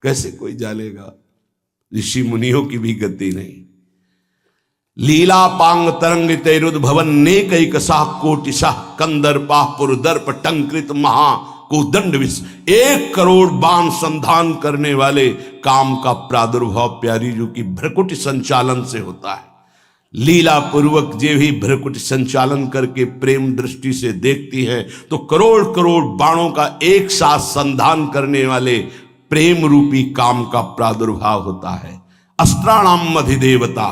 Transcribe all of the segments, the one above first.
कैसे कोई जानेगा? ऋषि मुनियों की भी गति नहीं। लीला पांग तरंग तैरुद्भवन नेक एक साह कोटिशाह कंदर्पा पुरदर्प टंकृत महा कोदंड विष। 1 करोड़ बाण संधान करने वाले काम का प्रादुर्भाव प्यारी जी की भ्रकुटी संचालन से होता है। लीला पूर्वक जे भी भ्रकुटी संचालन करके प्रेम दृष्टि से देखती है तो करोड़ करोड़ बाणों का एक साथ संधान करने वाले प्रेम रूपी काम का प्रादुर्भाव होता है। अस्त्राणाम अधिदेवता,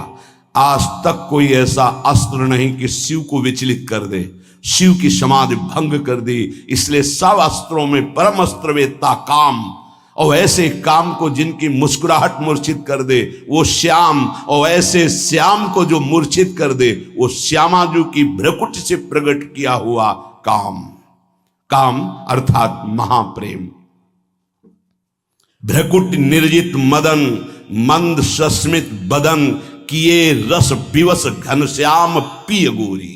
आज तक कोई ऐसा अस्त्र नहीं कि शिव को विचलित कर दे, शिव की समाधि भंग कर दी। इसलिए सब अस्त्रों में परम अस्त्र वेत्ता काम, और ऐसे काम को जिनकी मुस्कुराहट मूर्छित कर दे वो श्याम, और ऐसे श्याम को जो मूर्छित कर दे वो श्यामाजू की भ्रकुटी से प्रकट किया हुआ काम। काम अर्थात महाप्रेम। भ्रकुट निर्जित मदन मंद सस्मित बदन किए रस विवश घनश्याम पिय गोरी।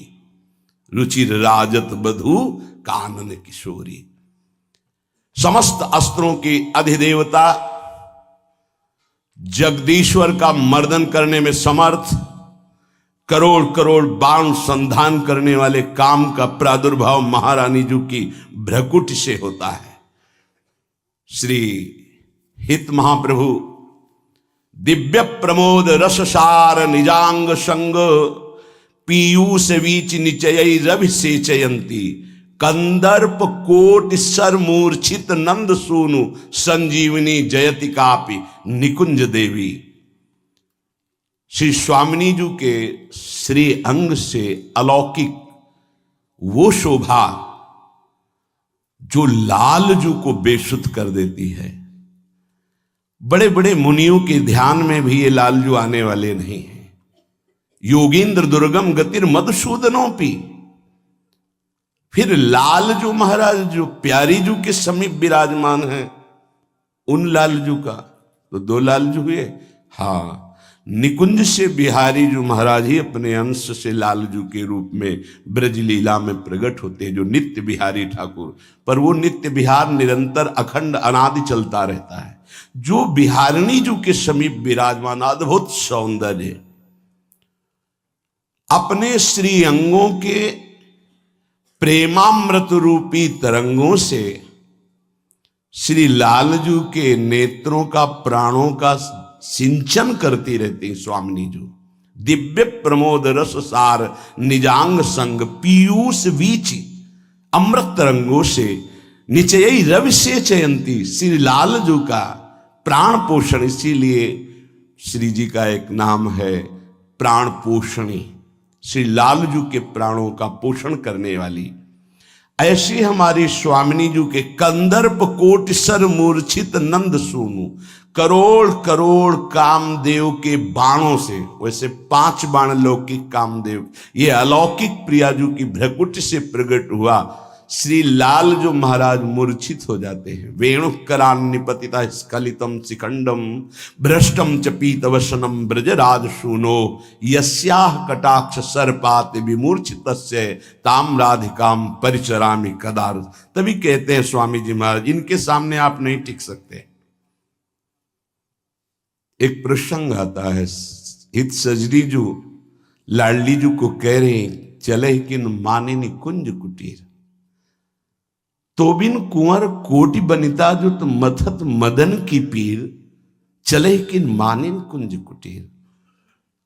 रुचिर राजत बधु कानन किशोरी। समस्त अस्त्रों के अधिदेवता, जगदीश्वर का मर्दन करने में समर्थ, करोड़ करोड़ बाण संधान करने वाले काम का प्रादुर्भाव महारानी जी की भ्रकुटी से होता है। श्री हित महाप्रभु दिव्य प्रमोद रससार निजांग संग पीयूष वीच निचय रवि सेचयंती। कंदर्प कोटि सर मूर्छित नंद सूनु संजीवनी जयति कापि निकुंज देवी। श्री स्वामिनी जी के श्री अंग से अलौकिक वो शोभा जो लालजू को बेसुध कर देती है। बड़े बड़े मुनियों के ध्यान में भी ये लालजू आने वाले नहीं हैं। योगींद्र दुर्गम गतिर मधुसूदनोपी। फिर लालजू महाराज जो प्यारी जू के समीप विराजमान हैं, उन लालजू का तो 2 लालजू हुए। हाँ, निकुंज से बिहारी जो महाराज ही अपने अंश से लालजू के रूप में ब्रज लीला में प्रकट होते हैं, जो नित्य बिहारी ठाकुर। पर वो नित्य बिहार निरंतर अखंड अनादि चलता रहता है। जो बिहारिणी जू के समीप विराजमान अद्भुत सौंदर्य, अपने श्री अंगों के प्रेमामृत रूपी तरंगों से श्री लालजू के नेत्रों का प्राणों का सिंचन करती रहती स्वामिनी जू। दिव्य प्रमोद रस सार निजांग संग पीयूष वीची। अमृत तरंगों से निचयी रवि से चयंती। श्री लालजू का प्राण पोषण, इसीलिए श्री जी का एक नाम है प्राण पोषणी। श्री लालजू के प्राणों का पोषण करने वाली ऐसी हमारी स्वामिनी जी के कंदर्प कोटि सर मूर्छित नंद सूनु। करोड़ करोड़ कामदेव के बाणों से, वैसे 5 बाण लौकिक कामदेव, ये अलौकिक प्रियाजू की भ्रकुटी से प्रकट हुआ। श्री लाल जो महाराज मूर्छित हो जाते हैं। वेणुकरान निपतिता स्खलितम शिखंडम भ्रष्टम च पीतवसनम ब्रजराज शूनो यस्याह कटाक्ष सर्पात विमूर्छितस्य ताम राधिकाम परिचरामि कदार। तभी कहते हैं स्वामी जी महाराज, इनके सामने आप नहीं टिक सकते। एक प्रसंग आता है, हित सजरी जो लाडली जू को कह रहे चले किन माने नि कुंज कुटीर। तो बिन कुंवर कोटि बनिता जो तो मथत मदन की पीर चले किन मानिन कुंज कुटीर।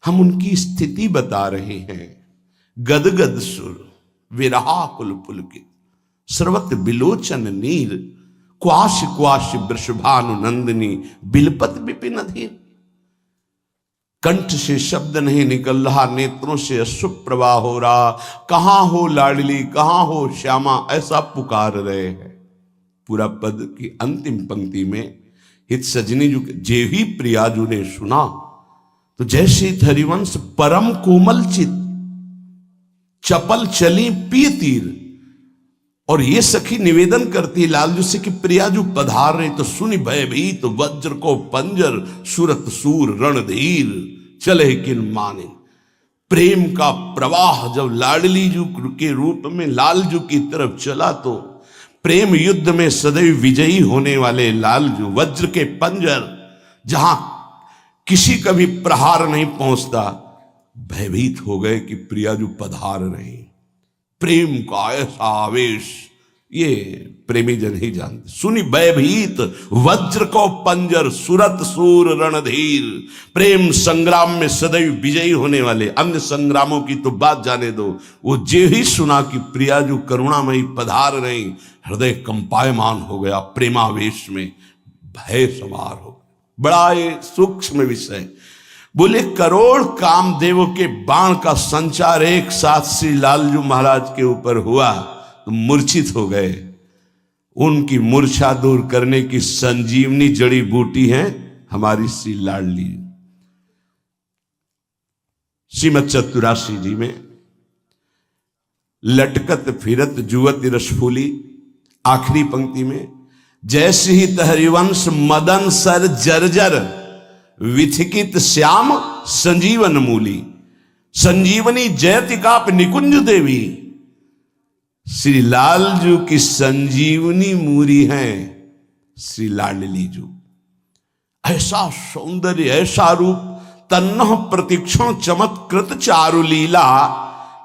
हम उनकी स्थिति बता रहे हैं। गदगद सुर विरहा कुल पुलकित सर्वत बिलोचन नीर क्वाश क्वाश वृषभानु नंदिनी बिलपत विपिन अधीर। कंठ से शब्द नहीं निकल रहा, नेत्रों से अश्रु प्रवाह हो रहा। कहां हो लाडली, कहां हो श्यामा, ऐसा पुकार रहे हैं। पूरा पद की अंतिम पंक्ति में हित सजनी जो जेही प्रियाजू ने सुना तो जैसे हरिवंश परम कोमल चित चपल चली पी तीर। और ये सखी निवेदन करती लालजू से कि प्रियाजू पधार रहे तो सुनि भयभीत तो वज्र को पंजर सुरत सूर रणधीर चले किन माने। प्रेम का प्रवाह जब लाडली जू के रूप में लालजू की तरफ चला तो प्रेम युद्ध में सदैव विजयी होने वाले लालजू, वज्र के पंजर, जहां किसी का भी प्रहार नहीं पहुंचता, भयभीत हो गए कि प्रियाजू पधार रहे। प्रेम का ऐसा आवेश ये प्रेमी जन ही जानते। सुनी भयभीत वज्र को पंजर, सुरत सूर रणधीर। प्रेम संग्राम में सदैव विजयी होने वाले, अन्य संग्रामों की तो बात जाने दो, वो जे ही सुना कि प्रियाजू करुणामयी पधार रही, हृदय कंपायमान हो गया, प्रेमावेश में भय सवार हो। बड़ा ये सूक्ष्म विषय। बोले करोड़ कामदेवों के बाण का संचार एक साथ श्री लालजू महाराज के ऊपर हुआ तो मूर्छित हो गए। उनकी मूर्छा दूर करने की संजीवनी जड़ी बूटी है हमारी श्री लाडली। श्रीमद चतुराशी जी में लटकत फिरत जुवत रसफूली, आखिरी पंक्ति में जैसे ही हरिवंश मदन सर जर्जर विथिकित श्याम संजीवन मूली, संजीवनी जयतिकाप निकुंज देवी। श्री लालजू की संजीवनी मूरी है श्री लाडली जू। ऐसा सौंदर्य, ऐसा रूप, तन्नह प्रतिक्षण चमत्कृत चारु लीला,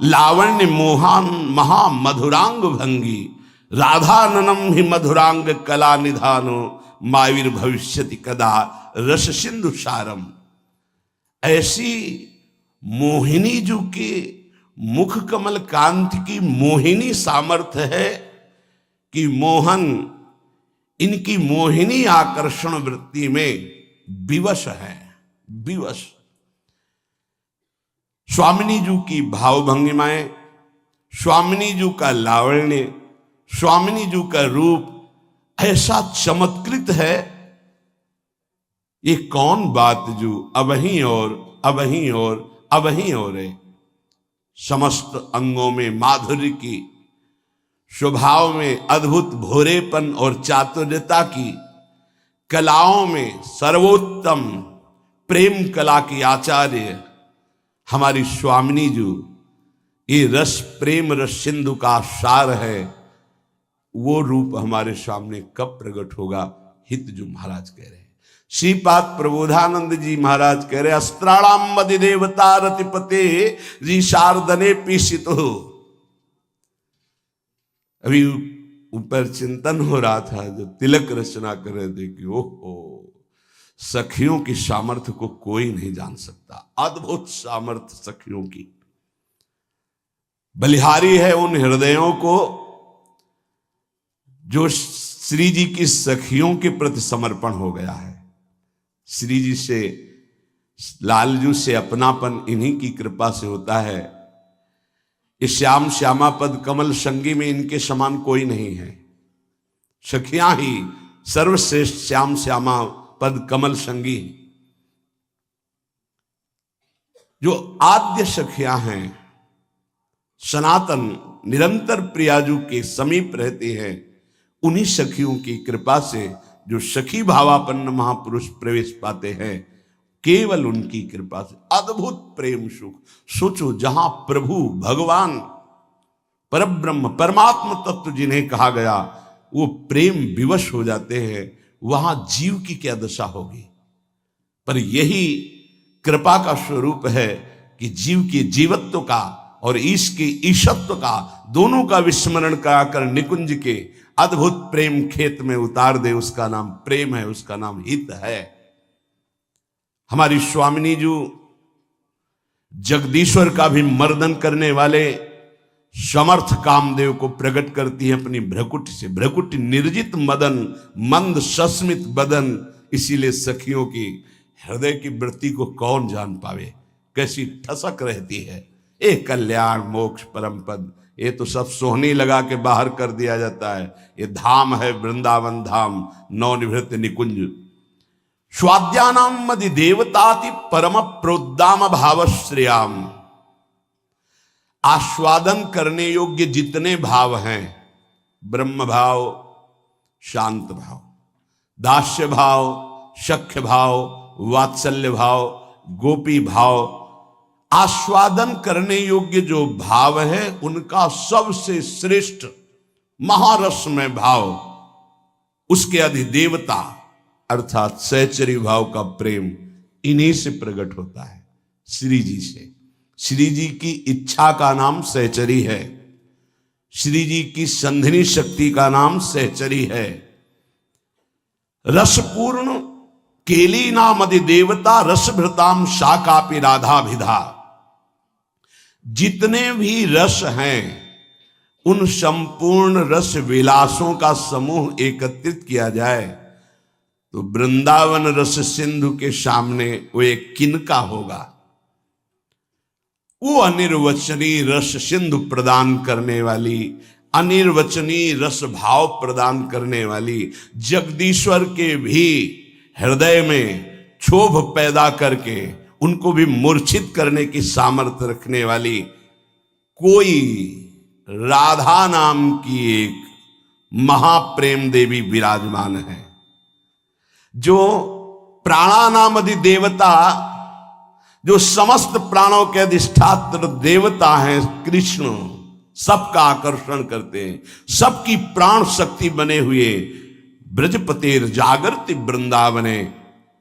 लावण्य मोहान महा मधुरांग भंगी, राधाननम ही मधुरांग कला निधानो, माविर भविष्यति कदा रस सिंधु सारम। ऐसी मोहिनी जू के मुख कमल कांत की मोहिनी सामर्थ्य है कि मोहन इनकी मोहिनी आकर्षण वृत्ति में विवश है, विवश। स्वामिनी जू की भावभंगिमाएं, स्वामिनी जू का लावण्य, स्वामिनी जू का रूप ऐसा चमत्कृत है, ये कौन बात जू अबहीं और अबहीं और अबहीं और है। समस्त अंगों में माधुर्य की, स्वभाव में अद्भुत भोरेपन और चातुर्यता की, कलाओं में सर्वोत्तम प्रेम कला की आचार्य हमारी स्वामिनी जू, ये रस प्रेम रस सिंधु का सार है। वो रूप हमारे सामने कब प्रकट होगा, हितजू महाराज कह रहे हैं। श्रीपाद प्रबोधानंद जी महाराज कह रहे अस्त्राणाम मदि देवता रतिपते जी शारदने पीषित हो। अभी ऊपर चिंतन हो रहा था जब तिलक रचना कर रहे थे कि ओहो, सखियों की सामर्थ्य को कोई नहीं जान सकता। अद्भुत सामर्थ्य सखियों की, बलिहारी है उन हृदयों को जो श्री जी की सखियों के प्रति समर्पण हो गया है। श्री जी से, लालजू से अपनापन इन्हीं की कृपा से होता है। इस श्याम श्यामा पद कमल संगी में इनके समान कोई नहीं है। सखियां ही सर्वश्रेष्ठ श्याम श्यामा पद कमल संगी, जो आद्य सखियां हैं, सनातन निरंतर प्रियाजू के समीप रहते हैं। उन्हीं सखियों की कृपा से जो सखी भावापन्न महापुरुष प्रवेश पाते हैं, केवल उनकी कृपा से अद्भुत प्रेम सुख। सोचो, जहां प्रभु भगवान परब्रह्म परमात्म तत्व जिन्हें कहा गया वो प्रेम विवश हो जाते हैं, वहां जीव की क्या दशा होगी। पर यही कृपा का स्वरूप है कि जीव के जीवत्व का और ईश के ईशत्व का दोनों का विस्मरण कराकर निकुंज के अद्भुत प्रेम खेत में उतार दे। उसका नाम प्रेम है, उसका नाम हित है। हमारी स्वामिनी जू जगदीश्वर का भी मर्दन करने वाले समर्थ कामदेव को प्रकट करती है अपनी भ्रकुटी से। भ्रकुटी निर्जित मदन मंद सस्मित बदन, इसीलिए सखियों की हृदय की वृत्ति को कौन जान पावे, कैसी ठसक रहती है। ए कल्याण मोक्ष परम पद, ये तो सब सोहनी लगा के बाहर कर दिया जाता है। ये धाम है वृंदावन धाम, नवनिवृत्त निकुंज। स्वाद्यानाम मदि देवताति परम प्रोद्दाम भावश्रेयाम। आस्वादन करने योग्य जितने भाव हैं, ब्रह्म भाव, शांत भाव, दास्य भाव, सख्य भाव, वात्सल्य भाव, गोपी भाव, आस्वादन करने योग्य जो भाव है, उनका सबसे श्रेष्ठ महारसमय भाव, उसके अधिदेवता अर्थात सहचरी भाव का प्रेम इन्हीं से प्रकट होता है, श्री जी से। श्री जी की इच्छा का नाम सहचरी है, श्री जी की संधिनी शक्ति का नाम सहचरी है। रसपूर्ण केली नाम अधिदेवता रसभृताम शाकापि राधाभिधा। जितने भी रस हैं उन संपूर्ण रस विलासों का समूह एकत्रित किया जाए तो वृंदावन रस सिंधु के सामने वो एक किनका होगा। वो अनिर्वचनीय रस सिंधु प्रदान करने वाली, अनिर्वचनीय रस भाव प्रदान करने वाली, जगदीश्वर के भी हृदय में क्षोभ पैदा करके उनको भी मूर्छित करने की सामर्थ्य रखने वाली कोई राधा नाम की एक महाप्रेम देवी विराजमान है, जो प्राणानाम अधिदेवता, जो समस्त प्राणों के अधिष्ठात्र देवता हैं कृष्ण, सबका आकर्षण करते हैं, सबकी प्राण शक्ति बने हुए ब्रजपतेर जागृति वृंदावने,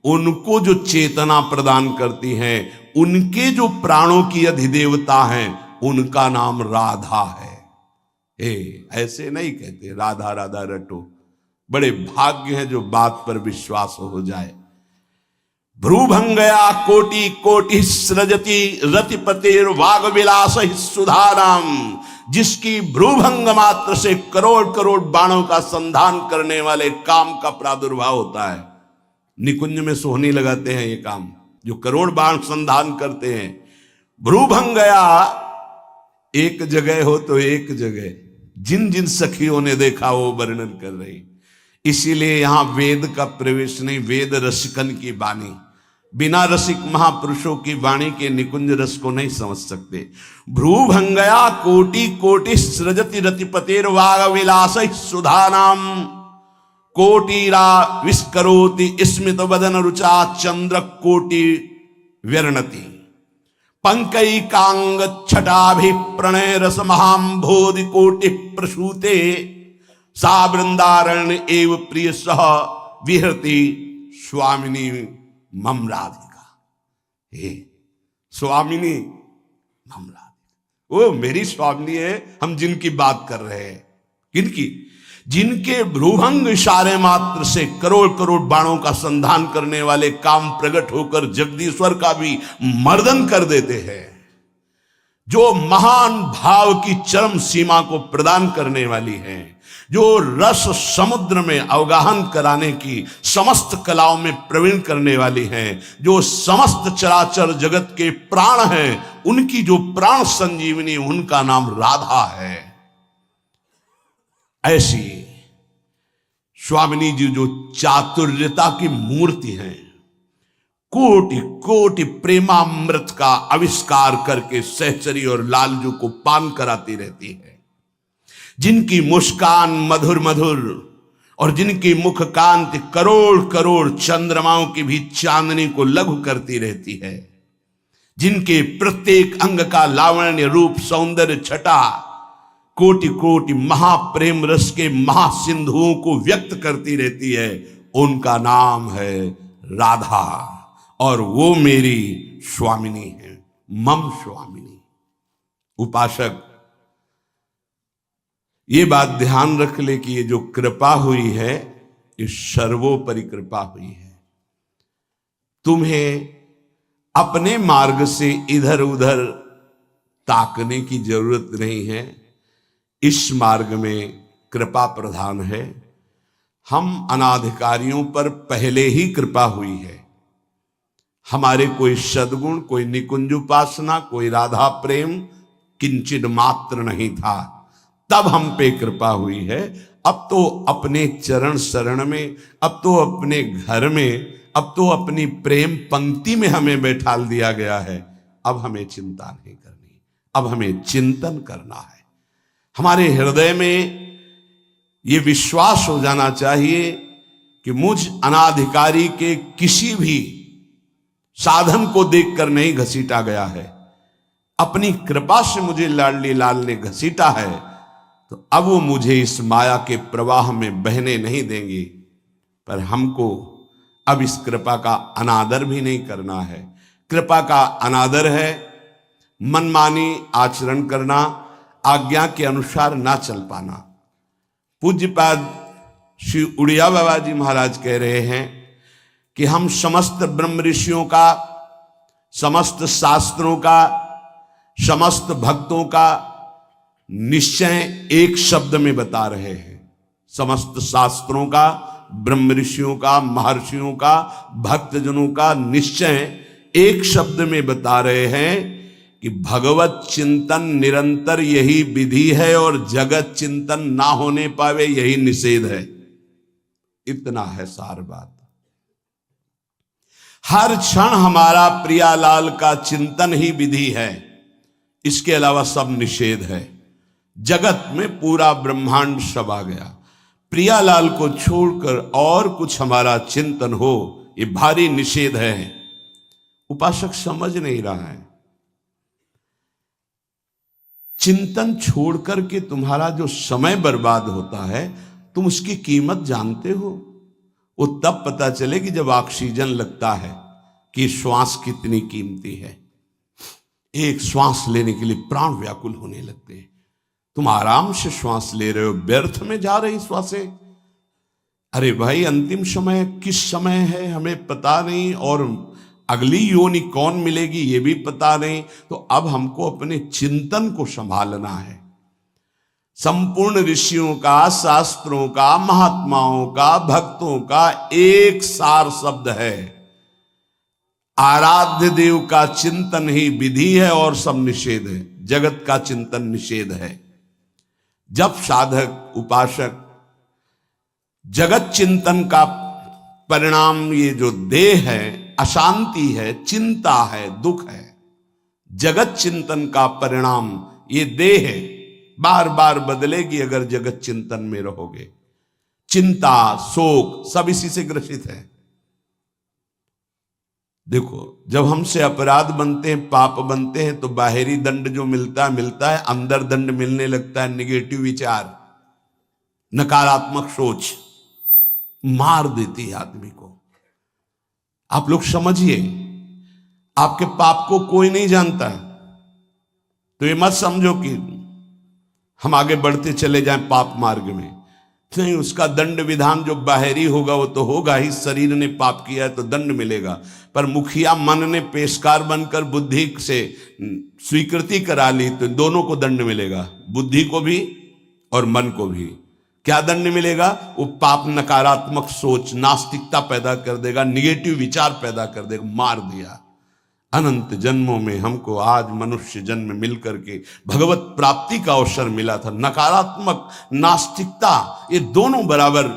उनको जो चेतना प्रदान करती हैं, उनके जो प्राणों की अधिदेवता हैं, उनका नाम राधा है। ऐसे नहीं कहते राधा राधा रटो, बड़े भाग्य हैं जो बात पर विश्वास हो जाए। भ्रूभंगया कोटि कोटि सृजति रतिपतेर वाग विलास सुधाराम। जिसकी भ्रूभंग मात्र से करोड़ करोड़ बाणों का संधान करने वाले काम का प्रादुर्भाव होता है। निकुंज में सोहनी लगाते हैं ये काम, जो करोड़ बाण संधान करते हैं। भ्रूभंगया एक जगह हो तो एक जगह, जिन जिन सखियों ने देखा वो वर्णन कर रही। इसीलिए यहां वेद का प्रवेश नहीं, वेद रसिकन की वाणी, बिना रसिक महापुरुषों की वाणी के निकुंज रस को नहीं समझ सकते। भ्रूभंगया कोटि कोटि सृजति रतिपतेर वाग विलास सुधानाम। कोटिरा विस्करोति स्मित वदन रुचा चंद्र कोटि व्यरणति। पंकैकांग छटाभि प्रणय रस महाम्भोधि कोटि प्रसूते। सा वृंदारण्य एव प्रिय सह विहरति स्वामिनी मम राधिका। हे स्वामिनी मम राधिका, वो मेरी स्वामिनी है। हम जिनकी बात कर रहे हैं, किनकी? जिनके भ्रूभंग इशारे मात्र से करोड़ करोड़ बाणों का संधान करने वाले काम प्रकट होकर जगदीश्वर का भी मर्दन कर देते हैं, जो महान भाव की चरम सीमा को प्रदान करने वाली हैं, जो रस समुद्र में अवगाहन कराने की समस्त कलाओं में प्रवीण करने वाली हैं, जो समस्त चराचर जगत के प्राण हैं, उनकी जो प्राण संजीवनी, उनका नाम राधा है। ऐसी स्वामिनी जी जो चातुर्यता की मूर्ति हैं, कोटि कोटि प्रेमामृत का आविष्कार करके सहचरी और लालजू को पान कराती रहती है, जिनकी मुस्कान मधुर मधुर और जिनकी मुख कांति करोड़ करोड़ चंद्रमाओं की भी चांदनी को लघु करती रहती है, जिनके प्रत्येक अंग का लावण्य रूप सौंदर्य छटा कोटि कोटि महाप्रेम रस के महासिंधुओं को व्यक्त करती रहती है, उनका नाम है राधा। और वो मेरी स्वामिनी है, मम स्वामिनी। उपासक ये बात ध्यान रख ले कि ये जो कृपा हुई है, ये सर्वोपरि कृपा हुई है। तुम्हें अपने मार्ग से इधर उधर ताकने की जरूरत नहीं है। इस मार्ग में कृपा प्रधान है। हम अनाधिकारियों पर पहले ही कृपा हुई है। हमारे कोई सद्गुण, कोई निकुंज उपासना, कोई राधा प्रेम किंचित मात्र नहीं था, तब हम पे कृपा हुई है। अब तो अपने चरण शरण में, अब तो अपने घर में, अब तो अपनी प्रेम पंक्ति में हमें बैठाल दिया गया है। अब हमें चिंता नहीं करनी, अब हमें चिंतन करना है। हमारे हृदय में ये विश्वास हो जाना चाहिए कि मुझ अनाधिकारी के किसी भी साधन को देखकर नहीं घसीटा गया है। अपनी कृपा से मुझे लाडली लाल ने घसीटा है। तो अब वो मुझे इस माया के प्रवाह में बहने नहीं देंगे, पर हमको अब इस कृपा का अनादर भी नहीं करना है। कृपा का अनादर है मनमानी आचरण करना, आज्ञा के अनुसार ना चल पाना। पूज्यपाद श्री उड़िया बाबा जी महाराज कह रहे हैं कि हम समस्त ब्रह्म ऋषियों का, समस्त शास्त्रों का, समस्त भक्तों का निश्चय एक शब्द में बता रहे हैं। समस्त शास्त्रों का, ब्रह्म ऋषियों का, महर्षियों का, भक्तजनों का निश्चय एक शब्द में बता रहे हैं कि भगवत चिंतन निरंतर यही विधि है और जगत चिंतन ना होने पावे यही निषेध है। इतना है सार बात। हर क्षण हमारा प्रियालाल का चिंतन ही विधि है, इसके अलावा सब निषेध है। जगत में पूरा ब्रह्मांड सब आ गया, प्रियालाल को छोड़कर और कुछ हमारा चिंतन हो ये भारी निषेध है। उपासक समझ नहीं रहा है। चिंतन छोड़कर के तुम्हारा जो समय बर्बाद होता है, तुम उसकी कीमत जानते हो? वो तब पता चले कि जब ऑक्सीजन लगता है कि श्वास कितनी कीमती है। एक श्वास लेने के लिए प्राण व्याकुल होने लगते हैं। तुम आराम से श्वास ले रहे हो, व्यर्थ में जा रही श्वासें। अरे भाई, अंतिम समय किस समय है हमें पता नहीं, और अगली योनि कौन मिलेगी ये भी पता नहीं। तो अब हमको अपने चिंतन को संभालना है। संपूर्ण ऋषियों का, शास्त्रों का, महात्माओं का, भक्तों का एक सार शब्द है, आराध्य देव का चिंतन ही विधि है और सब निषेध है। जगत का चिंतन निषेध है। जब साधक उपासक जगत चिंतन का परिणाम ये जो देह है, अशांति है, चिंता है, दुख है, जगत चिंतन का परिणाम ये देह है, बार बार बदलेगी अगर जगत चिंतन में रहोगे। चिंता, शोक सब इसी से ग्रसित है। देखो, जब हमसे अपराध बनते हैं, पाप बनते हैं, तो बाहरी दंड जो मिलता है, अंदर दंड मिलने लगता है निगेटिव विचार, नकारात्मक सोच मार देती है आदमी को। आप लोग समझिए, आपके पाप को कोई नहीं जानता है, तो ये मत समझो कि हम आगे बढ़ते चले जाएं पाप मार्ग में। नहीं, उसका दंड विधान जो बाहरी होगा वो तो होगा ही। शरीर ने पाप किया है तो दंड मिलेगा, पर मुखिया मन ने पेशकार बनकर बुद्धि से स्वीकृति करा ली तो दोनों को दंड मिलेगा, बुद्धि को भी और मन को भी। क्या दंड मिलेगा? वो पाप नकारात्मक सोच, नास्तिकता पैदा कर देगा, निगेटिव विचार पैदा कर देगा, मार दिया। अनंत जन्मों में हमको आज मनुष्य जन्म मिलकर के भगवत प्राप्ति का अवसर मिला था। नकारात्मक, नास्तिकता ये दोनों बराबर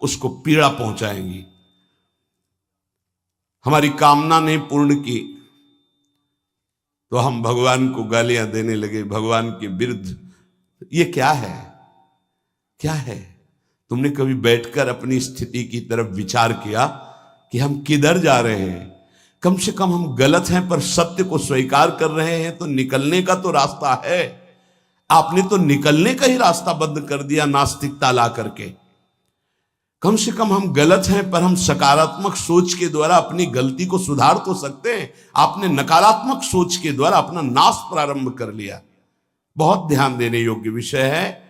उसको पीड़ा पहुंचाएंगी। हमारी कामना नहीं पूर्ण की तो हम भगवान को गालियां देने लगे, भगवान के विरुद्ध। ये क्या है? क्या है? तुमने कभी बैठकर अपनी स्थिति की तरफ विचार किया कि हम किधर जा रहे हैं? कम से कम हम गलत हैं पर सत्य को स्वीकार कर रहे हैं, तो निकलने का तो रास्ता है। आपने तो निकलने का ही रास्ता बंद कर दिया नास्तिकता ला करके। कम से कम हम गलत हैं पर हम सकारात्मक सोच के द्वारा अपनी गलती को सुधार तो सकते हैं। आपने नकारात्मक सोच के द्वारा अपना नाश प्रारंभ कर लिया। बहुत ध्यान देने योग्य विषय है।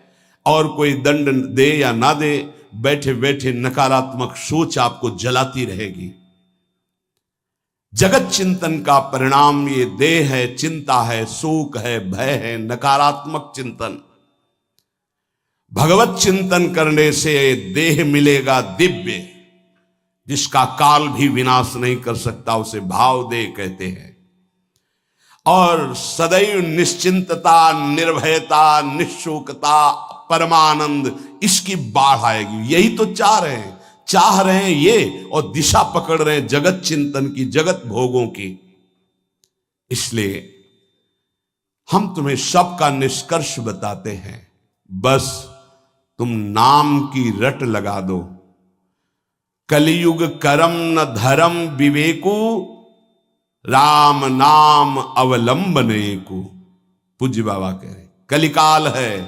और कोई दंड दे या ना दे, बैठे बैठे नकारात्मक सोच आपको जलाती रहेगी। जगत चिंतन का परिणाम ये देह है, चिंता है, शोक है, भय है, नकारात्मक चिंतन। भगवत चिंतन करने से देह मिलेगा दिव्य, जिसका काल भी विनाश नहीं कर सकता, उसे भाव देह कहते हैं। और सदैव निश्चिंतता, निर्भयता, निशोकता, परमानंद, इसकी बाढ़ आएगी। यही तो चाह रहे हैं ये, और दिशा पकड़ रहे हैं जगत चिंतन की, जगत भोगों की। इसलिए हम तुम्हें सबका निष्कर्ष बताते हैं, बस तुम नाम की रट लगा दो। कलियुग करम न धर्म विवेकु, राम नाम अवलंबने को। पूज्य बाबा कह रहे कलिकाल है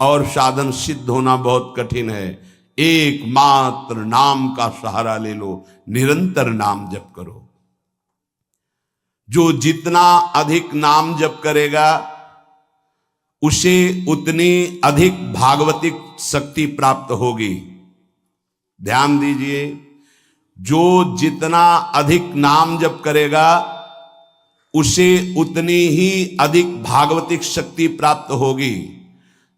और साधन सिद्ध होना बहुत कठिन है। एकमात्र नाम का सहारा ले लो, निरंतर नाम जप करो। जो जितना अधिक नाम जप करेगा उसे उतनी अधिक भागवतिक शक्ति प्राप्त होगी। ध्यान दीजिए, जो जितना अधिक नाम जप करेगा उसे उतनी ही अधिक भागवतिक शक्ति प्राप्त होगी।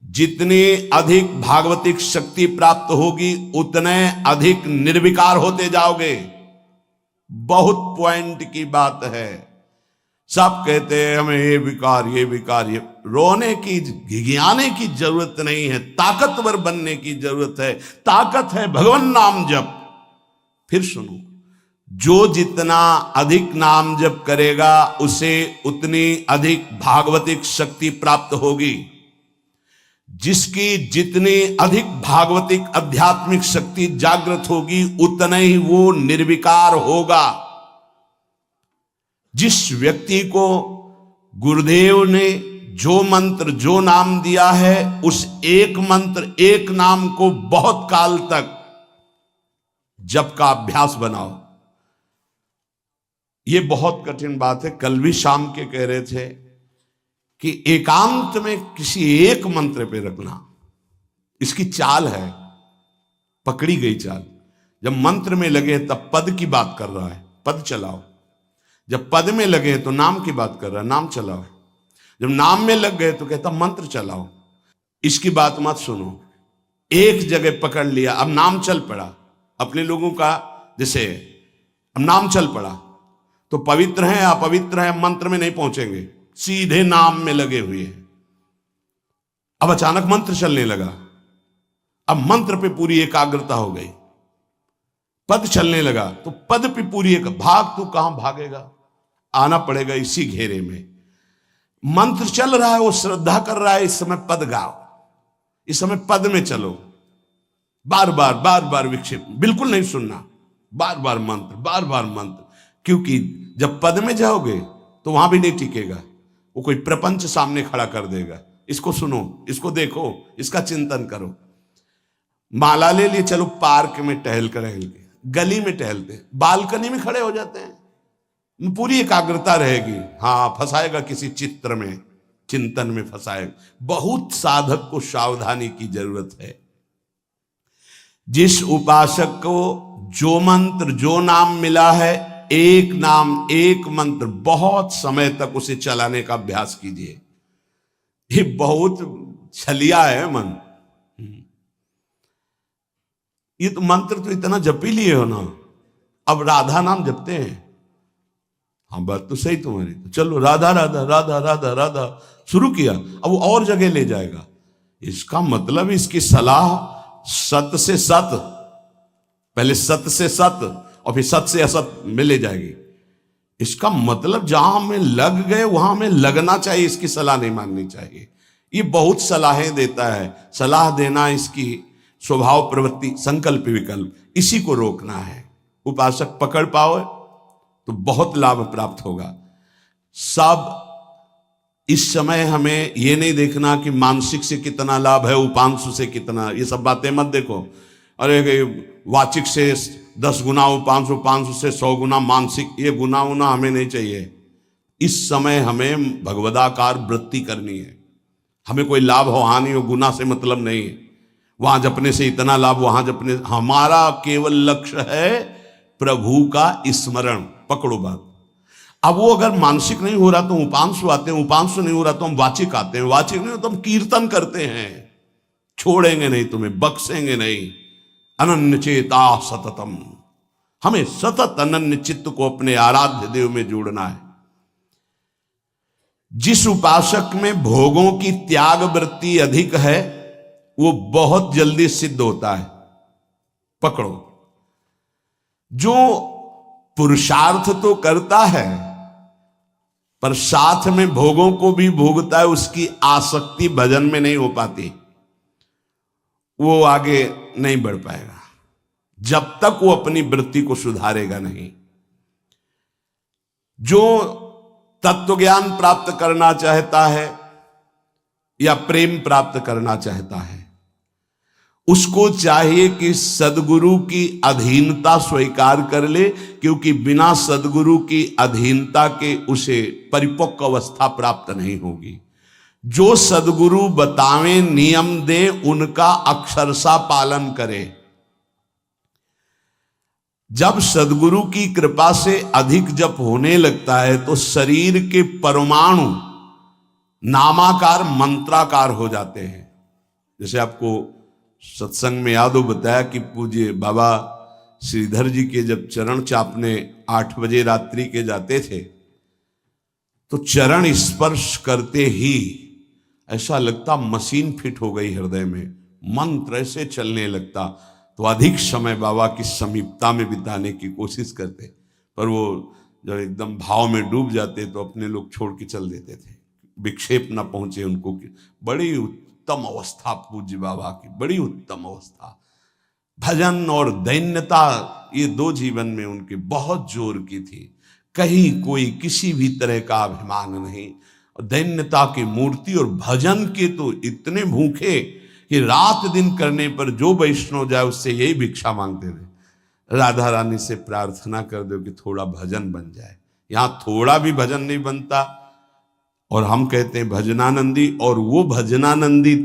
जितनी अधिक भागवतिक शक्ति प्राप्त होगी उतने अधिक निर्विकार होते जाओगे। बहुत पॉइंट की बात है। सब कहते हैं हमें ये विकार ये विकार, ये रोने की घिघियाने की जरूरत नहीं है, ताकतवर बनने की जरूरत है। ताकत है भगवान नाम जप। फिर सुनो, जो जितना अधिक नाम जप करेगा उसे उतनी अधिक भागवतिक शक्ति प्राप्त होगी। जिसकी जितनी अधिक भागवतिक आध्यात्मिक शक्ति जागृत होगी उतना ही वो निर्विकार होगा। जिस व्यक्ति को गुरुदेव ने जो मंत्र जो नाम दिया है उस एक मंत्र एक नाम को बहुत काल तक जप का अभ्यास बनाओ। ये बहुत कठिन बात है। कल भी शाम के कह रहे थे कि एकांत में किसी एक मंत्र पे रखना, इसकी चाल है, पकड़ी गई चाल। जब मंत्र में लगे तब पद की बात कर रहा है, पद चलाओ। जब पद में लगे तो नाम की बात कर रहा है, नाम चलाओ। जब नाम में लग गए तो कहता मंत्र चलाओ। इसकी बात मत सुनो। एक जगह पकड़ लिया, अब नाम चल पड़ा। अपने लोगों का जैसे अब नाम चल पड़ा तो पवित्र हैं अपवित्र हैं मंत्र में नहीं पहुंचेंगे, सीधे नाम में लगे हुए हैं। अब अचानक मंत्र चलने लगा, अब मंत्र पे पूरी एकाग्रता हो गई। पद चलने लगा तो पद पे पूरी एक भाग, तू कहां भागेगा, आना पड़ेगा इसी घेरे में। मंत्र चल रहा है, वो श्रद्धा कर रहा है, इस समय पद गाओ, इस समय पद में चलो। बार बार विक्षेप बिल्कुल नहीं सुनना, बार बार मंत्र। क्योंकि जब पद में जाओगे तो वहां भी नहीं टिकेगा, वो कोई प्रपंच सामने खड़ा कर देगा। इसको सुनो, इसको देखो, इसका चिंतन करो। माला ले लिए, चलो पार्क में टहल कर, गली में टहलते, बालकनी में खड़े हो जाते हैं, पूरी एकाग्रता रहेगी। हाँ, फंसाएगा किसी चित्र में, चिंतन में फंसाएगा। बहुत साधक को सावधानी की जरूरत है। जिस उपासक को जो मंत्र जो नाम मिला है, एक नाम एक मंत्र बहुत समय तक उसे चलाने का अभ्यास कीजिए। ये बहुत छलिया है मन। ये तो मंत्र तो इतना जप ही लिए हो ना, अब राधा नाम जपते हैं। हाँ, बात तो सही तुम्हारी, तो चलो राधा राधा राधा राधा राधा शुरू किया, अब वो और जगह ले जाएगा। इसका मतलब इसकी सलाह सत से सत, पहले सत से सत और फिर सत से असत में ले जाएगी। इसका मतलब जहां में लग गए वहां में लगना चाहिए, इसकी सलाह नहीं माननी चाहिए। ये बहुत सलाहें देता है, सलाह देना इसकी स्वभाव प्रवृत्ति संकल्प विकल्प, इसी को रोकना है। उपासक पकड़ पाओ तो बहुत लाभ प्राप्त होगा। सब इस समय हमें ये नहीं देखना कि मानसिक से कितना लाभ है, उपांशु से कितना, ये सब बातें मत देखो। अरे वाचिक से 10 गुना उपांशु, उपांशु से 100 गुना मानसिक, ये गुना उना हमें नहीं चाहिए। इस समय हमें भगवदाकार वृत्ति करनी है। हमें कोई लाभ हो हानि हो, गुना से मतलब नहीं है। वहां जपने से इतना लाभ, वहां जपने, हमारा केवल लक्ष्य है प्रभु का स्मरण। पकड़ो बात। अब वो अगर मानसिक नहीं हो रहा तो उपांशु आते हैं, उपांशु नहीं हो रहा तो हम वाचिक आते हैं, वाचिक नहीं हो तो हम कीर्तन करते हैं। छोड़ेंगे नहीं तुम्हें, बख्शेंगे नहीं। अनन्य चेता सततम, हमें सतत अनन्य चित्त को अपने आराध्य देव में जोड़ना है। जिस उपासक में भोगों की त्याग वृत्ति अधिक है वो बहुत जल्दी सिद्ध होता है। पकड़ो, जो पुरुषार्थ तो करता है पर साथ में भोगों को भी भोगता है, उसकी आसक्ति भजन में नहीं हो पाती, वो आगे नहीं बढ़ पाएगा जब तक वो अपनी वृत्ति को सुधारेगा नहीं। जो तत्व ज्ञान प्राप्त करना चाहता है या प्रेम प्राप्त करना चाहता है, उसको चाहिए कि सदगुरु की अधीनता स्वीकार कर ले, क्योंकि बिना सदगुरु की अधीनता के उसे परिपक्व अवस्था प्राप्त नहीं होगी। जो सदगुरु बतावें, नियम दे, उनका अक्षरशः पालन करे। जब सदगुरु की कृपा से अधिक जप होने लगता है तो शरीर के परमाणु नामाकार मंत्राकार हो जाते हैं। जैसे आपको सत्संग में याद हो बताया कि पूज्य बाबा श्रीधर जी के जब चरण चापने 8 बजे रात्रि के जाते थे तो चरण स्पर्श करते ही ऐसा लगता मशीन फिट हो गई हृदय में, मंत्र ऐसे चलने लगता। तो अधिक समय बाबा की समीपता में बिताने की कोशिश करते, पर वो जब एकदम भाव में डूब जाते तो अपने लोग छोड़ के चल देते थे, विक्षेप ना पहुंचे उनको। बड़ी उत्तम अवस्था पूज्य बाबा की, बड़ी उत्तम अवस्था। भजन और दैन्यता ये 2 जीवन में उनके बहुत जोर की थी। कहीं कोई किसी भी तरह का अभिमान नहीं, दैन्यता की मूर्ति। और भजन के तो इतने भूखे कि रात दिन करने पर जो वैष्णव जाए उससे यही भिक्षा मांगते थे, राधा रानी से प्रार्थना कर दो कि थोड़ा भजन बन जाए। यहां थोड़ा भी भजन नहीं बनता और हम कहते हैं भजनानंदी, और वो भजनानंदी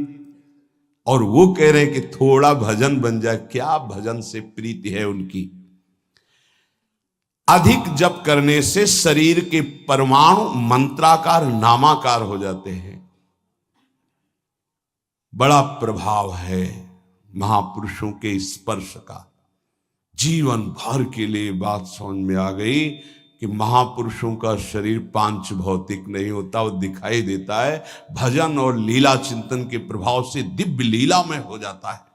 और वो कह रहे हैं कि थोड़ा भजन बन जाए। क्या भजन से प्रीति है उनकी। अधिक जप करने से शरीर के परमाणु मंत्राकार नामाकार हो जाते हैं। बड़ा प्रभाव है महापुरुषों के स्पर्श का। जीवन भर के लिए बात समझ में आ गई कि महापुरुषों का शरीर पांच भौतिक नहीं होता, वो दिखाई देता है। भजन और लीला चिंतन के प्रभाव से दिव्य लीला में हो जाता है।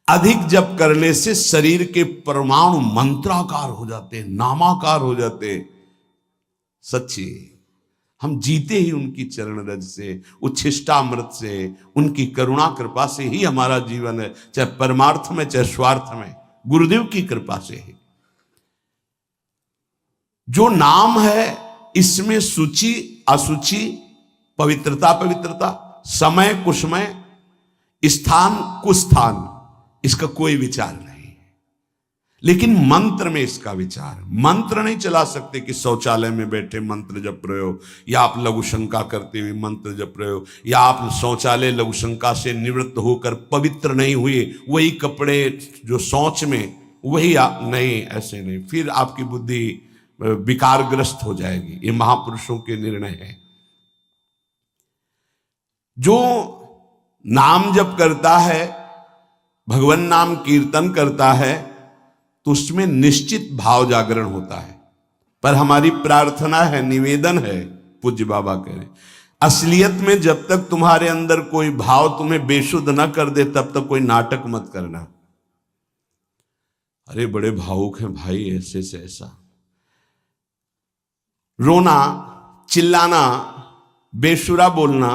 अधिक जप करने से शरीर के परमाणु मंत्राकार हो जाते हैं, नामाकार हो जाते हैं। सच्ची हम जीते ही उनकी चरण रज से, उच्छिष्टामृत से, उनकी करुणा कृपा से ही हमारा जीवन है, चाहे परमार्थ में चाहे स्वार्थ में, गुरुदेव की कृपा से ही। जो नाम है इसमें सूचि असुचि, पवित्रता पवित्रता, समय कुसमय, स्थान कुस्थान, इसका कोई विचार नहीं। लेकिन मंत्र में इसका विचार। मंत्र नहीं चला सकते कि शौचालय में बैठे मंत्र जप रहे हो, या आप लघु शंका करते हुए मंत्र जप रहे हो, या आप शौचालय लघु शंका से निवृत्त होकर पवित्र नहीं हुए, वही कपड़े जो शौच में वही नहीं, ऐसे नहीं, फिर आपकी बुद्धि विकारग्रस्त हो जाएगी। ये महापुरुषों के निर्णय है। जो नाम जप करता है, भगवान नाम कीर्तन करता है, तो उसमें निश्चित भाव जागरण होता है। पर हमारी प्रार्थना है, निवेदन है, पूज्य बाबा कह रहे, असलियत में जब तक तुम्हारे अंदर कोई भाव तुम्हें बेशुद्ध न कर दे तब तक कोई नाटक मत करना। अरे बड़े भावुक हैं भाई, ऐसे से ऐसा रोना, चिल्लाना, बेसुरा बोलना,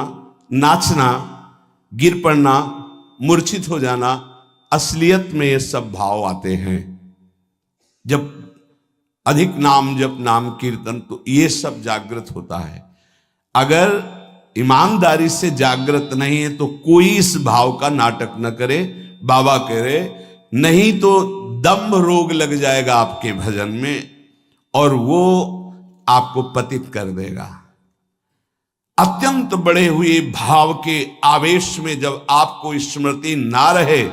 नाचना, गिर पड़ना, मूर्छित हो जाना, असलियत में ये सब भाव आते हैं। जब अधिक नाम जप, नाम कीर्तन, तो ये सब जागृत होता है। अगर ईमानदारी से जागृत नहीं है तो कोई इस भाव का नाटक न करे। बाबा कह रहे, नहीं तो दम्भ रोग लग जाएगा आपके भजन में और वो आपको पतित कर देगा। अत्यंत बड़े हुए भाव के आवेश में जब आपको स्मृति ना रहे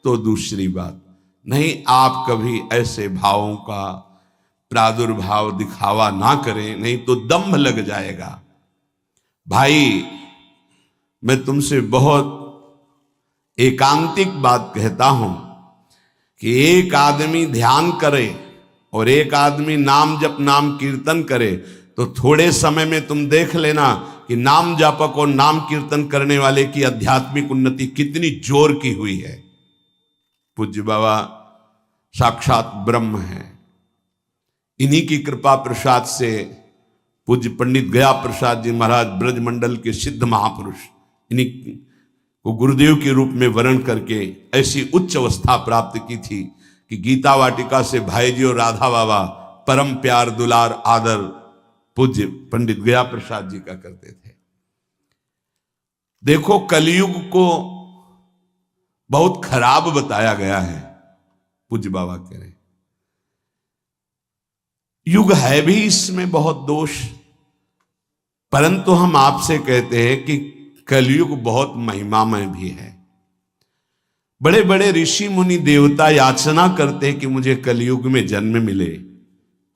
तो दूसरी बात नहीं। आप कभी ऐसे भावों का प्रादुर्भाव दिखावा ना करें, नहीं तो दम्भ लग जाएगा। भाई मैं तुमसे बहुत एकांतिक बात कहता हूं कि एक आदमी ध्यान करे और एक आदमी नाम जप, नाम कीर्तन करे, तो थोड़े समय में तुम देख लेना कि नाम जापक और नाम कीर्तन करने वाले की आध्यात्मिक उन्नति कितनी जोर की हुई है। पूज्य बाबा साक्षात ब्रह्म है। इन्हीं की कृपा प्रसाद से पूज्य पंडित गया प्रसाद जी महाराज ब्रजमंडल के सिद्ध महापुरुष, इन्हीं को गुरुदेव के रूप में वर्ण करके ऐसी उच्च अवस्था प्राप्त की थी कि गीता वाटिका से भाई जी और राधा बाबा परम प्यार दुलार आदर पूज्य पंडित गया प्रसाद जी का करते थे। देखो कलयुग को बहुत खराब बताया गया है। पूज्य बाबा कह रहे युग है भी इसमें बहुत दोष, परंतु हम आपसे कहते हैं कि कलयुग बहुत महिमामय भी है। बड़े बड़े ऋषि मुनि देवता याचना करते हैं कि मुझे कलयुग में जन्म मिले।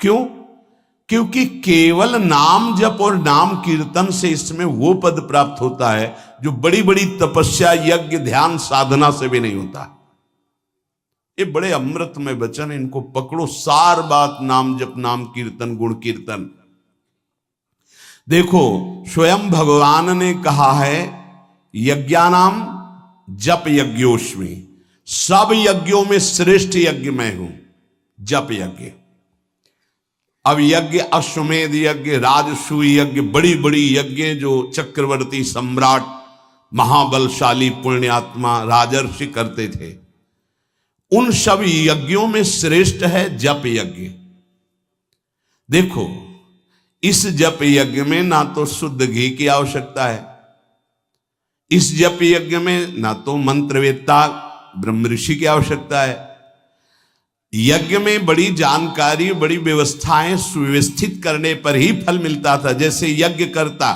क्यों? क्योंकि केवल नाम जप और नाम कीर्तन से इसमें वो पद प्राप्त होता है जो बड़ी बड़ी तपस्या, यज्ञ, ध्यान, साधना से भी नहीं होता। ये बड़े अमृतमय वचन, इनको पकड़ो। सार बात नाम जप, नाम कीर्तन, गुण कीर्तन। देखो स्वयं भगवान ने कहा है यज्ञानाम जप यज्ञोस्मि, सब यज्ञों में श्रेष्ठ यज्ञ मैं हूं, जप यज्ञ। अब यज्ञ, अश्वमेध यज्ञ, राजसूय यज्ञ, बड़ी बड़ी यज्ञ जो चक्रवर्ती सम्राट, महाबलशाली पुण्यात्मा राजर्षि करते थे, उन सब यज्ञों में श्रेष्ठ है जप यज्ञ। देखो इस जप यज्ञ में ना तो शुद्ध घी की आवश्यकता है, इस जप यज्ञ में ना तो मंत्रवेत्ता ब्रह्म ऋषि की आवश्यकता है। यज्ञ में बड़ी जानकारी, बड़ी व्यवस्थाएं सुव्यवस्थित करने पर ही फल मिलता था। जैसे यज्ञ करता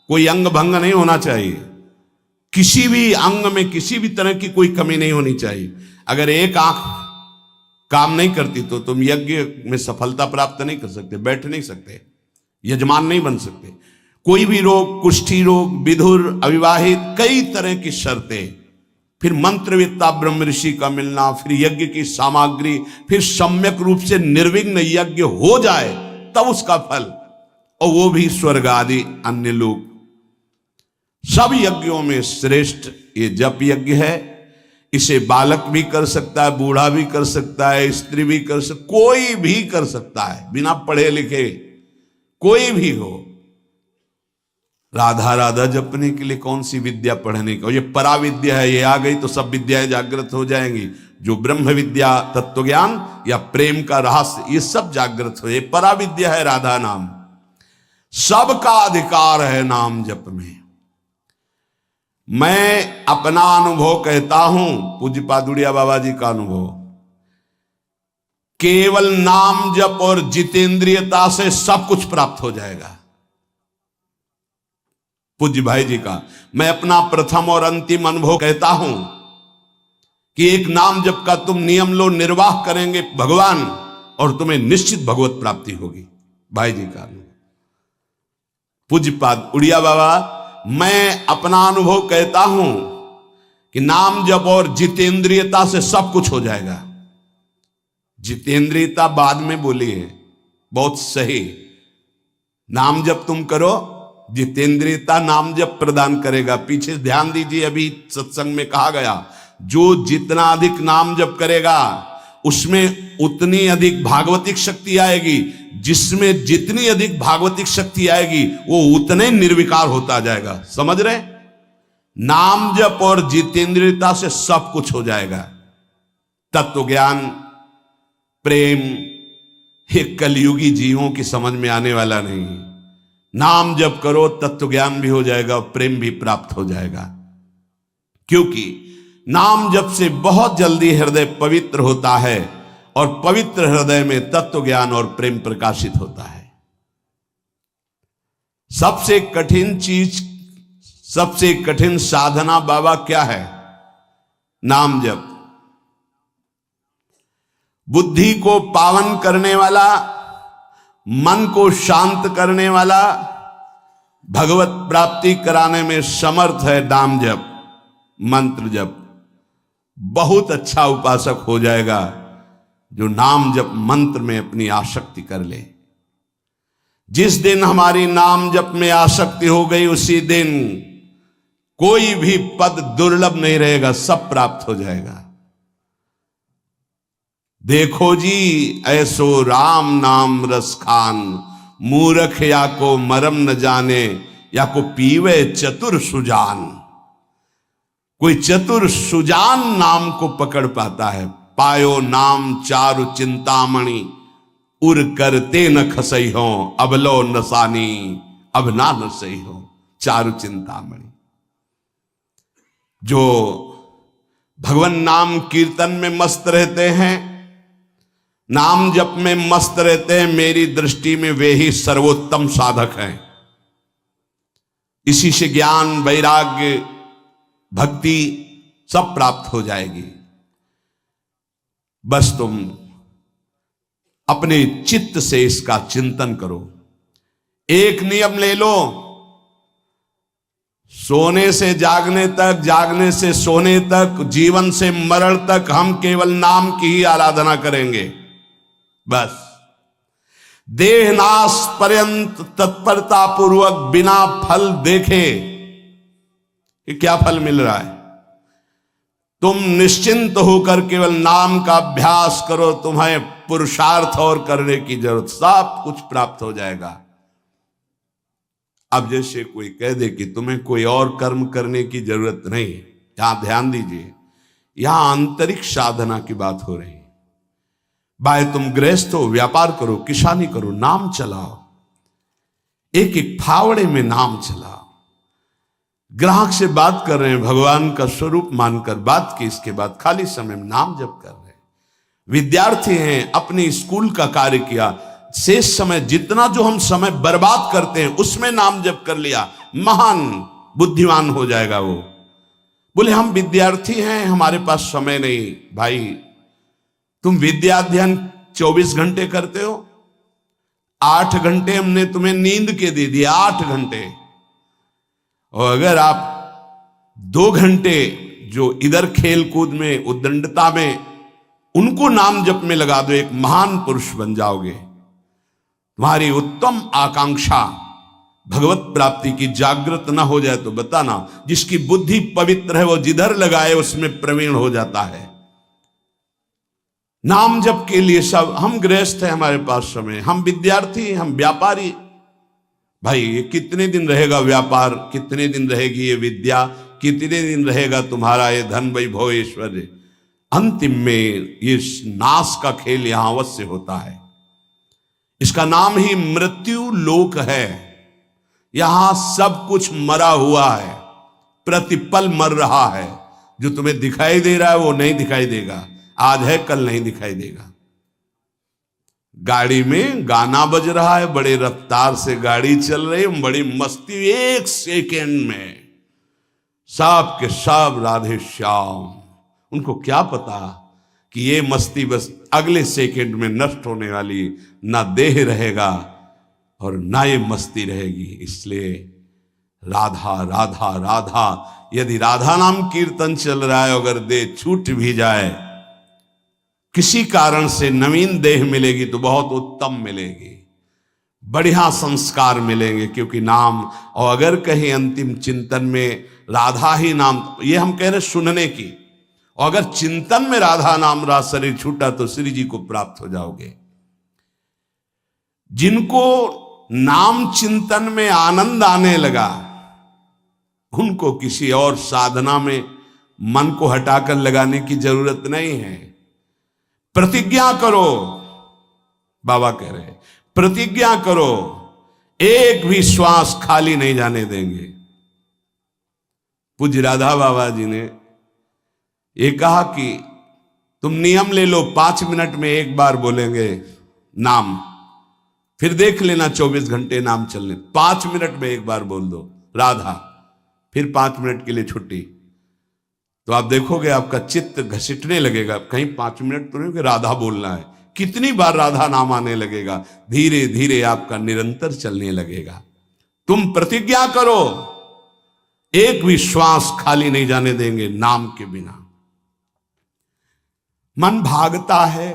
कोई अंग भंग नहीं होना चाहिए, किसी भी अंग में किसी भी तरह की कोई कमी नहीं होनी चाहिए। अगर एक आंख काम नहीं करती तो तुम यज्ञ में सफलता प्राप्त नहीं कर सकते, बैठ नहीं सकते, यजमान नहीं बन सकते। कोई भी रोग, कुष्ठी रोग, विधुर, अविवाहित, कई तरह की शर्तें, फिर मंत्रवेत्ता ब्रह्म ऋषि का मिलना, फिर यज्ञ की सामग्री, फिर सम्यक रूप से निर्विघ्न यज्ञ हो जाए तब उसका फल, और वो भी स्वर्ग आदि अन्य लोग। सब यज्ञों में श्रेष्ठ ये जप यज्ञ है। इसे बालक भी कर सकता है, बूढ़ा भी कर सकता है, स्त्री भी कर सकता, कोई भी कर सकता है, बिना पढ़े लिखे कोई भी हो। राधा राधा जपने के लिए कौन सी विद्या पढ़ने का, ये पराविद्या है, ये आ गई तो सब विद्याएं जागृत हो जाएंगी। जो ब्रह्म विद्या, तत्व ज्ञान या प्रेम का रहस्य, ये सब जागृत हो, ये पराविद्या है राधा नाम। सबका अधिकार है नाम जप में। मैं अपना अनुभव कहता हूं, पूज्य पादुड़िया बाबा जी का अनुभव, केवल नाम जप और जितेंद्रियता से सब कुछ प्राप्त हो जाएगा। पूज्य भाई जी का मैं अपना प्रथम और अंतिम अनुभव कहता हूं कि एक नाम जप का तुम नियम लो, निर्वाह करेंगे भगवान, और तुम्हें निश्चित भगवत प्राप्ति होगी। भाई जी का अनुभव। पूज्य पाद उड़िया बाबा, मैं अपना अनुभव कहता हूं कि नाम जप और जितेंद्रियता से सब कुछ हो जाएगा। जितेंद्रियता बाद में बोली है, बहुत सही। नाम जप तुम करो, जितेंद्रियता नाम जप प्रदान करेगा। पीछे ध्यान दीजिए, अभी सत्संग में कहा गया, जो जितना अधिक नाम जप करेगा उसमें उतनी अधिक भागवतिक शक्ति आएगी, जिसमें जितनी अधिक भागवतिक शक्ति आएगी वो उतने निर्विकार होता जाएगा। समझ रहे? नाम जप और जितेंद्रियता से सब कुछ हो जाएगा। तत्व ज्ञान, प्रेम, ये कलयुगी जीवों की समझ में आने वाला नहीं। नाम जप करो, तत्व ज्ञान भी हो जाएगा, प्रेम भी प्राप्त हो जाएगा। क्योंकि नाम जप से बहुत जल्दी हृदय पवित्र होता है, और पवित्र हृदय में तत्व ज्ञान और प्रेम प्रकाशित होता है। सबसे कठिन चीज, सबसे कठिन साधना बाबा क्या है? नाम जप। बुद्धि को पावन करने वाला, मन को शांत करने वाला, भगवत प्राप्ति कराने में समर्थ है नाम जप, मंत्र जप। बहुत अच्छा उपासक हो जाएगा जो नाम जप मंत्र में अपनी आसक्ति कर ले। जिस दिन हमारी नाम जप में आसक्ति हो गई, उसी दिन कोई भी पद दुर्लभ नहीं रहेगा, सब प्राप्त हो जाएगा। देखो जी ऐसो राम नाम रस खान, मूर्ख या को मरम न जाने, या को पीवे चतुर सुजान। कोई चतुर सुजान नाम को पकड़ पाता है। पायो नाम चारु चिंतामणि, उर करते न खसई हो, अब लो नसानी, अब ना नसई हो। चारु चिंतामणि, जो भगवान नाम कीर्तन में मस्त रहते हैं, नाम जप में मस्त रहते हैं, मेरी दृष्टि में वे ही सर्वोत्तम साधक हैं। इसी से ज्ञान, वैराग्य, भक्ति सब प्राप्त हो जाएगी। बस तुम अपने चित्त से इसका चिंतन करो। एक नियम ले लो, सोने से जागने तक, जागने से सोने तक, जीवन से मरण तक हम केवल नाम की ही आराधना करेंगे। बस देहनाश पर्यंत तत्परता पूर्वक बिना फल देखे कि क्या फल मिल रहा है, तुम निश्चिंत होकर केवल नाम का अभ्यास करो। तुम्हें पुरुषार्थ और करने की जरूरत, सब कुछ प्राप्त हो जाएगा। अब जैसे कोई कह दे कि तुम्हें कोई और कर्म करने की जरूरत नहीं, यहां ध्यान दीजिए, यहां आंतरिक साधना की बात हो रही है। भाई तुम गृहस्थ हो, व्यापार करो, किसानी करो, नाम चलाओ, एक एक फावड़े में नाम चलाओ। ग्राहक से बात कर रहे हैं, भगवान का स्वरूप मानकर बात की, इसके बाद खाली समय में नाम जप कर रहे हैं। विद्यार्थी हैं, अपने स्कूल का कार्य किया, शेष समय जितना जो हम समय बर्बाद करते हैं उसमें नाम जप कर लिया, महान बुद्धिमान हो जाएगा वो। बोले हम विद्यार्थी हैं, हमारे पास समय नहीं। भाई तुम विद्या अध्ययन 24 घंटे करते हो, 8 घंटे हमने तुम्हें नींद के दे दिए, 8 घंटे। और अगर आप 2 घंटे जो इधर खेल कूद में, उद्दंडता में, उनको नाम जप में लगा दो, एक महान पुरुष बन जाओगे। तुम्हारी उत्तम आकांक्षा भगवत प्राप्ति की जागृत ना हो जाए तो बताना। जिसकी बुद्धि पवित्र है वो जिधर लगाए उसमें प्रवीण हो जाता है। नाम जप के लिए सब, हम गृहस्थ हैं, हमारे पास समय, हम विद्यार्थी, हम व्यापारी। भाई ये कितने दिन रहेगा व्यापार, कितने दिन रहेगी ये विद्या, कितने दिन रहेगा तुम्हारा ये धन, वैभव, ऐश्वर्य। अंतिम में ये नाश का खेल यहां अवश्य होता है। इसका नाम ही मृत्यु लोक है। यहां सब कुछ मरा हुआ है, प्रतिपल मर रहा है। जो तुम्हें दिखाई दे रहा है वो नहीं दिखाई देगा, आज है कल नहीं दिखाई देगा। गाड़ी में गाना बज रहा है, बड़े रफ्तार से गाड़ी चल रही है, बड़ी मस्ती, 1 सेकेंड में सब के सब राधे श्याम। उनको क्या पता कि ये मस्ती बस अगले सेकंड में नष्ट होने वाली, ना देह रहेगा और ना ये मस्ती रहेगी। इसलिए राधा राधा राधा, यदि राधा नाम कीर्तन चल रहा है, अगर देह छूट भी जाए, किसी कारण से नवीन देह मिलेगी तो बहुत उत्तम मिलेगी, बढ़िया संस्कार मिलेंगे, क्योंकि नाम। और अगर कहीं अंतिम चिंतन में राधा ही नाम, ये हम कह रहे सुनने की, और अगर चिंतन में राधा नाम रहा, शरीर छूटा, तो श्री जी को प्राप्त हो जाओगे। जिनको नाम चिंतन में आनंद आने लगा, उनको किसी और साधना में मन को हटाकर लगाने की जरूरत नहीं है। प्रतिज्ञा करो, बाबा कह रहे हैं, प्रतिज्ञा करो, एक भी श्वास खाली नहीं जाने देंगे। पूज्य राधा बाबा जी ने ये कहा कि तुम नियम ले लो, 5 मिनट में एक बार बोलेंगे नाम, फिर देख लेना 24 घंटे नाम चलने, 5 मिनट में एक बार बोल दो राधा, फिर 5 मिनट के लिए छुट्टी। तो आप देखोगे आपका चित्त घसीटने लगेगा, कहीं 5 मिनट तो नहीं कि राधा बोलना है, कितनी बार राधा नाम आने लगेगा। धीरे धीरे आपका निरंतर चलने लगेगा। तुम प्रतिज्ञा करो, एक भी श्वास खाली नहीं जाने देंगे नाम के बिना। मन भागता है,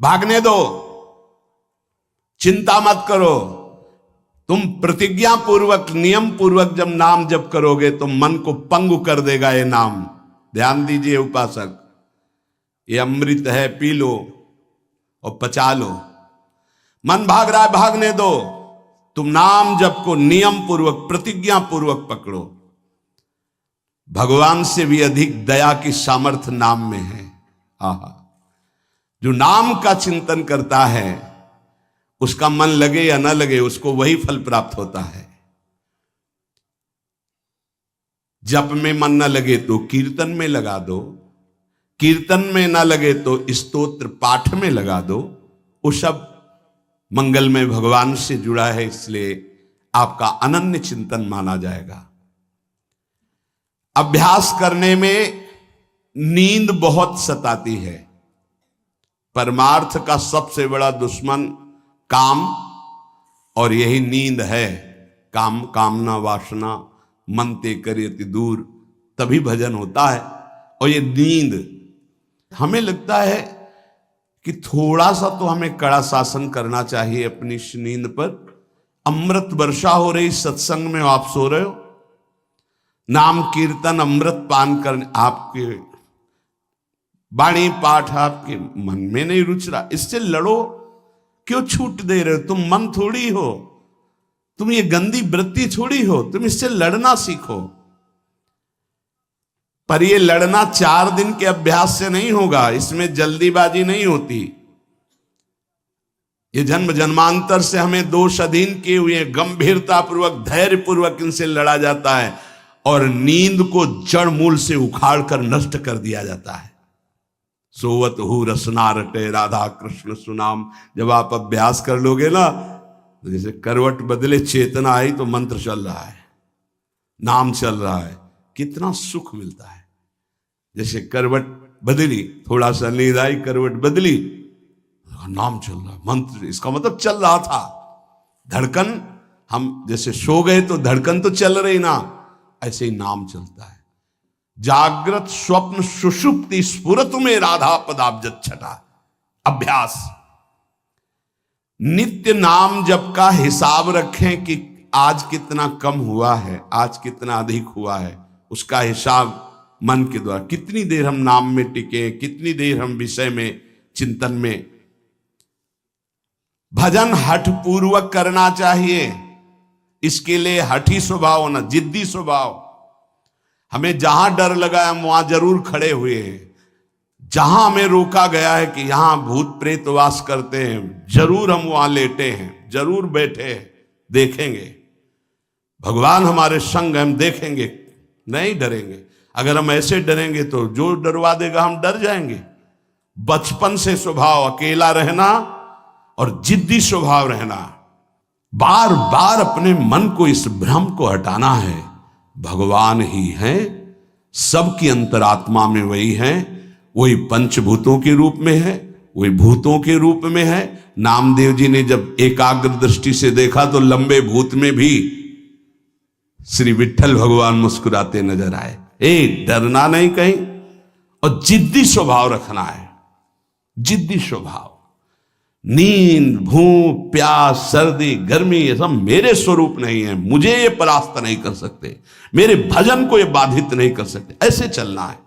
भागने दो, चिंता मत करो। तुम प्रतिज्ञा पूर्वक, नियम पूर्वक जब नाम जप करोगे तो मन को पंगु कर देगा ये नाम। ध्यान दीजिए उपासक, ये अमृत है, पी लो और पचा लो। मन भाग रहा है, भागने दो। तुम नाम जप को नियम पूर्वक, प्रतिज्ञा पूर्वक पकड़ो। भगवान से भी अधिक दया की सामर्थ्य नाम में है। आहा, जो नाम का चिंतन करता है उसका मन लगे या न लगे, उसको वही फल प्राप्त होता है। जप में मन न लगे तो कीर्तन में लगा दो, कीर्तन में न लगे तो स्तोत्र पाठ में लगा दो। वो सब मंगल में भगवान से जुड़ा है, इसलिए आपका अनन्य चिंतन माना जाएगा। अभ्यास करने में नींद बहुत सताती है। परमार्थ का सबसे बड़ा दुश्मन काम, और यही नींद है। काम कामना वासना मन ते करियति दूर, तभी भजन होता है। और ये नींद, हमें लगता है कि थोड़ा सा तो हमें कड़ा शासन करना चाहिए अपनी इस नींद पर। अमृत वर्षा हो रही सत्संग में, आप सो रहे हो, नाम कीर्तन अमृत पान करने, आपके वाणी पाठ आपके मन में नहीं रुच रहा, इससे लड़ो। क्यों छूट दे रहे हो? तुम मन थोड़ी हो, तुम ये गंदी वृत्ति थोड़ी हो, तुम इससे लड़ना सीखो। पर ये लड़ना 4 दिन के अभ्यास से नहीं होगा, इसमें जल्दीबाजी नहीं होती। ये जन्म जन्मांतर से हमें दोष अधीन किए हुए, गंभीरता पूर्वक धैर्य पूर्वक इनसे लड़ा जाता है, और नींद को जड़ मूल से उखाड़ कर नष्ट कर दिया जाता है। सोवत हु रसना रटे राधा कृष्ण सुनाम। जब आप अभ्यास कर लोगे ना, तो जैसे करवट बदले चेतना आई तो मंत्र चल रहा है, नाम चल रहा है, कितना सुख मिलता है। जैसे करवट बदली, थोड़ा सा नींद आई, करवट बदली, नाम चल रहा है, मंत्र, इसका मतलब चल रहा था। धड़कन, हम जैसे सो गए तो धड़कन तो चल रही ना, ऐसे ही नाम चलता है। जागृत स्वप्न सुषुप्ति स्फुरत में राधा पदाब्ज छटा। अभ्यास, नित्य नाम जप का हिसाब रखें कि आज कितना कम हुआ है, आज कितना अधिक हुआ है, उसका हिसाब मन के द्वारा। कितनी देर हम नाम में टिके, कितनी देर हम विषय में चिंतन में। भजन हठ पूर्वक करना चाहिए, इसके लिए हठी स्वभाव होना, जिद्दी स्वभाव। हमें जहां डर लगा है हम वहां जरूर खड़े हुए हैं। जहां हमें रोका गया है कि यहां भूत प्रेत वास करते हैं, जरूर हम वहां लेटे हैं, जरूर बैठे हैं, देखेंगे भगवान हमारे संग, हम देखेंगे, नहीं डरेंगे। अगर हम ऐसे डरेंगे तो जो डरवा देगा हम डर जाएंगे। बचपन से स्वभाव अकेला रहना और जिद्दी स्वभाव रहना, बार बार अपने मन को इस भ्रम को हटाना है। भगवान ही हैं, सबकी अंतरात्मा में वही हैं, वही पंचभूतों के रूप में है, वही भूतों के रूप में है। नामदेव जी ने जब एकाग्र दृष्टि से देखा तो लंबे भूत में भी श्री विट्ठल भगवान मुस्कुराते नजर आए। डरना नहीं कहीं, और जिद्दी स्वभाव रखना है, जिद्दी स्वभाव। नींद, भूख, प्यास, सर्दी, गर्मी, ये सब मेरे स्वरूप नहीं है, मुझे ये परास्त नहीं कर सकते, मेरे भजन को ये बाधित नहीं कर सकते, ऐसे चलना है।